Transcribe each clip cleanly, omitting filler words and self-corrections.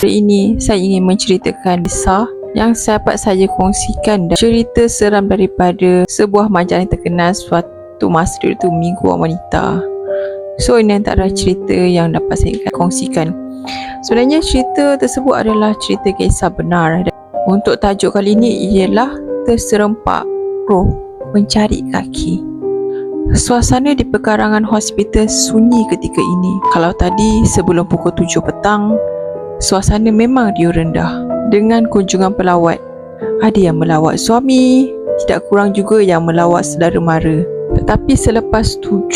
Hari ini saya ingin menceritakan kisah yang dapat saya kongsikan dan cerita seram daripada sebuah majalah yang terkenal suatu masa dulu tu, Minggu Wanita. So ini antara cerita yang dapat saya kongsikan. Sebenarnya cerita tersebut adalah cerita kisah benar. Untuk tajuk kali ini ialah Terserempak Roh Mencari Kaki. Suasana di pekarangan hospital sunyi ketika ini. Kalau tadi sebelum pukul 7 petang, suasana memang dia rendah dengan kunjungan pelawat. Ada yang melawat suami, tidak kurang juga yang melawat saudara mara. Tetapi selepas 7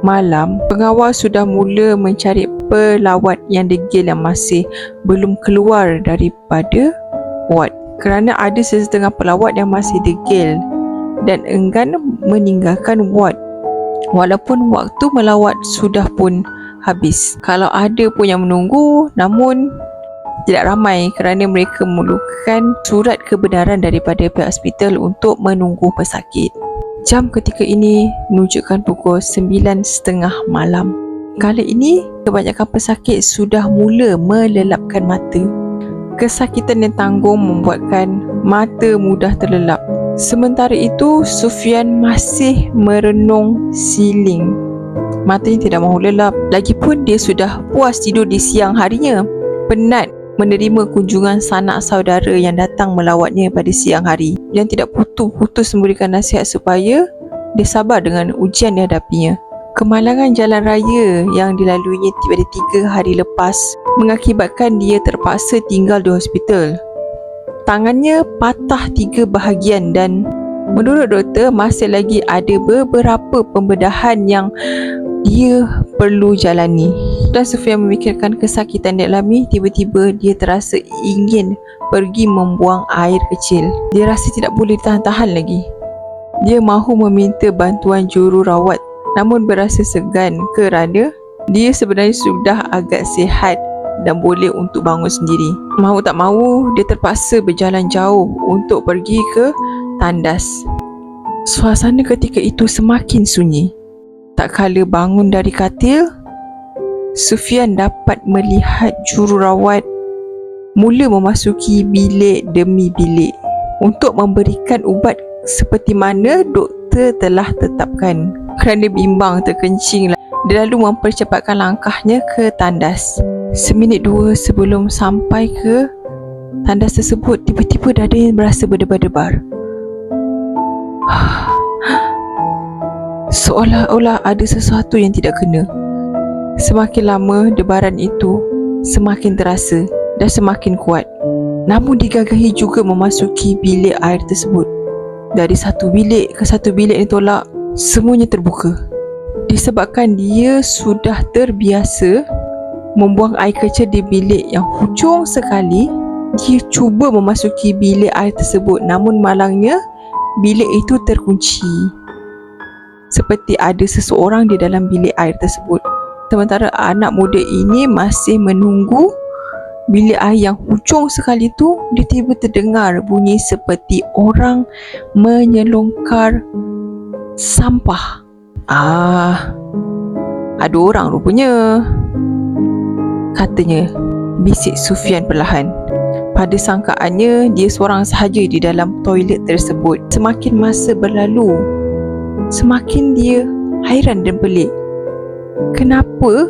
malam, pengawal sudah mula mencari pelawat yang degil yang masih belum keluar daripada ward. Kerana ada sesetengah pelawat yang masih degil dan enggan meninggalkan ward walaupun waktu melawat sudah pun habis. Kalau ada pun yang menunggu, namun tidak ramai kerana mereka memerlukan surat kebenaran daripada pihak hospital untuk menunggu pesakit. Jam ketika ini menunjukkan pukul 9.30 malam. Kali ini kebanyakan pesakit sudah mula melelapkan mata. Kesakitan yang tanggung membuatkan mata mudah terlelap. Sementara itu, Sufian masih merenung siling. Matanya tidak mahu lelap. Lagipun dia sudah puas tidur di siang harinya. Penat menerima kunjungan sanak saudara yang datang melawatnya pada siang hari, yang tidak putus-putus memberikan nasihat supaya dia sabar dengan ujian yang dihadapinya. Kemalangan jalan raya yang dilaluinya pada 3 hari lepas mengakibatkan dia terpaksa tinggal di hospital. Tangannya patah 3 bahagian dan menurut doktor masih lagi ada beberapa pembedahan yang dia perlu jalani. Dan Sufian memikirkan kesakitan dia alami, tiba-tiba dia terasa ingin pergi membuang air kecil. Dia rasa tidak boleh tahan-tahan lagi. Dia mahu meminta bantuan jururawat, namun berasa segan kerana dia sebenarnya sudah agak sihat dan boleh untuk bangun sendiri. Mahu tak mahu, dia terpaksa berjalan jauh untuk pergi ke tandas. Suasana ketika itu semakin sunyi. Tak kala bangun dari katil, Sufian dapat melihat jururawat mula memasuki bilik demi bilik untuk memberikan ubat seperti mana doktor telah tetapkan. Kerana bimbang terkencing, dia lalu mempercepatkan langkahnya ke tandas. Seminit 2 sebelum sampai ke tandas tersebut, tiba-tiba dadanya berasa berdebar-debar. Seolah-olah ada sesuatu yang tidak kena. Semakin lama debaran itu semakin terasa dan semakin kuat. Namun digagahi juga memasuki bilik air tersebut. Dari satu bilik ke satu bilik yang tolak, semuanya terbuka. Disebabkan dia sudah terbiasa membuang air kecil di bilik yang hujung sekali, dia cuba memasuki bilik air tersebut, namun malangnya bilik itu terkunci. Seperti ada seseorang di dalam bilik air tersebut. Sementara anak muda ini masih menunggu bilik air yang hujung sekali tu, dia tiba terdengar bunyi seperti orang menyelongkar sampah. Ada orang rupanya, katanya, bisik Sufian perlahan. Pada sangkaannya, dia seorang sahaja di dalam toilet tersebut. Semakin masa berlalu, semakin dia hairan dan pelik. Kenapa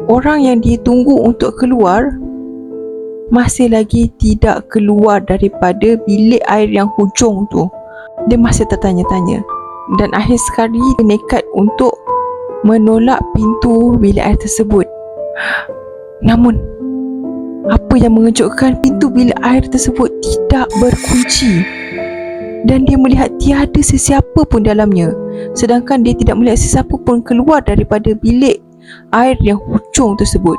orang yang dia tunggu untuk keluar masih lagi tidak keluar daripada bilik air yang hujung tu? Dia masih tertanya-tanya. Dan akhir sekali dia nekat untuk menolak pintu bilik air tersebut. Namun, apa yang mengejutkan, pintu bilik air tersebut tidak berkunci dan dia melihat tiada sesiapa pun dalamnya. Sedangkan dia tidak melihat sesiapa pun keluar daripada bilik air yang hujung tersebut.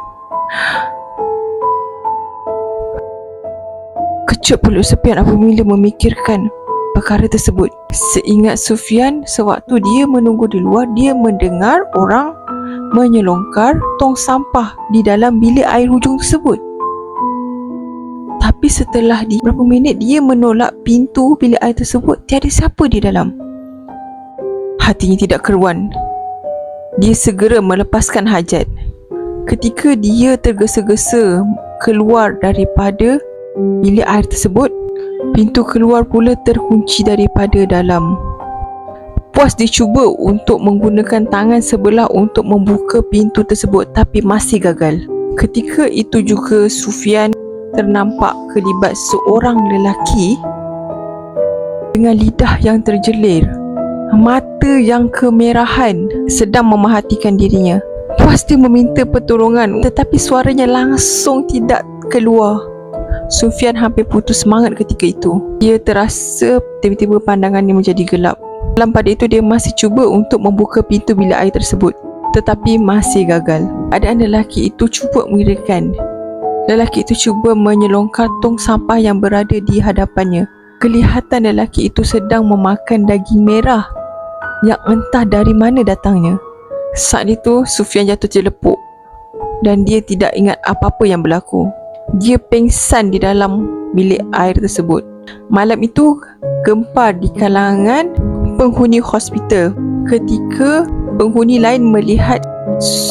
Kecut perut Sufian apabila memikirkan perkara tersebut. Seingat Sufian, sewaktu dia menunggu di luar, dia mendengar orang menyelongkar tong sampah di dalam bilik air hujung tersebut. Tapi setelah beberapa minit dia menolak pintu bilik air tersebut, tiada siapa di dalam. Hatinya tidak keruan. Dia segera melepaskan hajat. Ketika dia tergesa-gesa keluar daripada bilik air tersebut. Pintu keluar pula terkunci daripada dalam. Puas dicuba untuk menggunakan tangan sebelah untuk membuka pintu tersebut tapi masih gagal. Ketika itu juga Sufian ternampak kelibat seorang lelaki dengan lidah yang terjelir, mata yang kemerahan sedang memerhatikan dirinya. Puas dia meminta pertolongan tetapi suaranya langsung tidak keluar. Sufian hampir putus semangat ketika itu. Dia terasa tiba-tiba pandangannya menjadi gelap. Dalam pada itu dia masih cuba untuk membuka pintu bilik air tersebut tetapi masih gagal. Keadaan lelaki itu cuba mengerikan. Lelaki itu cuba menyelongkar tong sampah yang berada di hadapannya. Kelihatan lelaki itu sedang memakan daging merah yang entah dari mana datangnya. Saat itu Sufian jatuh terlepuk dan dia tidak ingat apa-apa yang berlaku. Dia pengsan di dalam bilik air tersebut. Malam itu gempar di kalangan penghuni hospital ketika penghuni lain melihat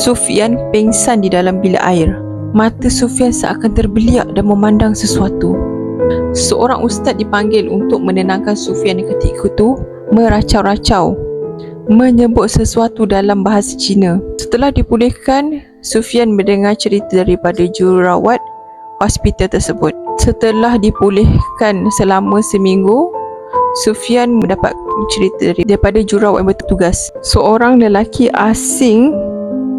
Sufian pengsan di dalam bilik air. Mata Sufian seakan terbeliak dan memandang sesuatu. Seorang ustaz dipanggil untuk menenangkan Sufian ketika itu meracau-racau, menyebut sesuatu dalam bahasa Cina. Setelah dipulihkan, Sufian mendengar cerita daripada jururawat hospital tersebut. Setelah dipulihkan selama seminggu, Sufian mendapat cerita daripada jururawat yang bertugas. Seorang lelaki asing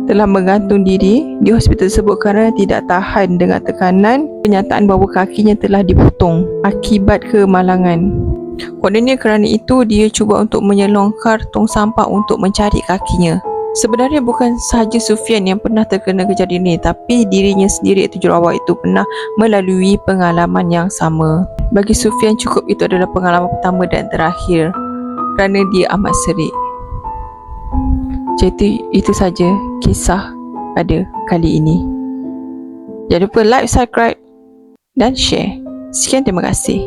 telah menggantung diri di hospital tersebut kerana tidak tahan dengan tekanan kenyataan bahawa kakinya telah dipotong akibat kemalangan. Kononnya kerana itu dia cuba untuk menyelongkar tong sampah untuk mencari kakinya. Sebenarnya bukan sahaja Sufian yang pernah terkena kejadian ini, tapi dirinya sendiri iaitu jururawat itu pernah melalui pengalaman yang sama. Bagi Sufian cukup itu adalah pengalaman pertama dan terakhir kerana dia amat serik. Jadi itu saja kisah pada kali ini. Jangan lupa like, subscribe dan share. Sekian, terima kasih.